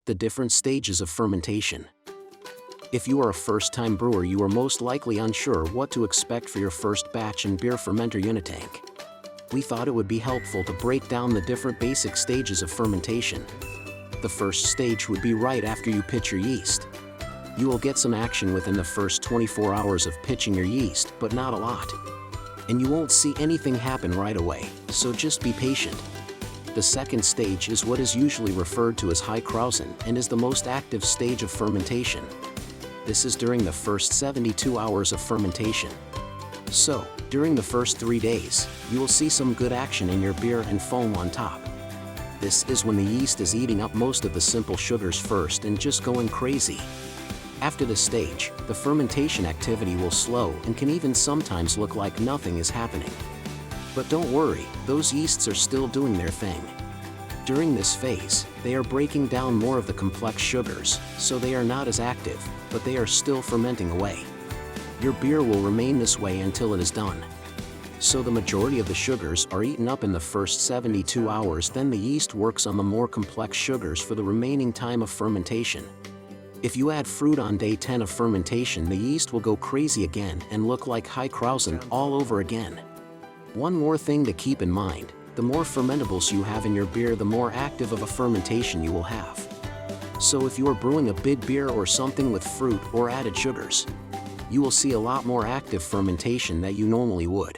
The different stages of fermentation. If you are a first-time brewer, you are most likely unsure what to expect for your first batch and beer fermenter unitank. We thought it would be helpful to break down the different basic stages of fermentation. The first stage would be right after you pitch your yeast. You will get some action within the first 24 hours of pitching your yeast, but not a lot. And you won't see anything happen right away, so just be patient. The second stage is what is usually referred to as high krausen and is the most active stage of fermentation. This is during the first 72 hours of fermentation. So, during the first 3 days, you will see some good action in your beer and foam on top. This is when the yeast is eating up most of the simple sugars first and just going crazy. After this stage, the fermentation activity will slow and can even sometimes look like nothing is happening. But don't worry, those yeasts are still doing their thing. During this phase, they are breaking down more of the complex sugars, so they are not as active, but they are still fermenting away. Your beer will remain this way until it is done. So the majority of the sugars are eaten up in the first 72 hours, then the yeast works on the more complex sugars for the remaining time of fermentation. If you add fruit on day 10 of fermentation, the yeast will go crazy again and look like high krausen all over again. One more thing to keep in mind, the more fermentables you have in your beer, the more active of a fermentation you will have. So if you are brewing a big beer or something with fruit or added sugars, you will see a lot more active fermentation that you normally would.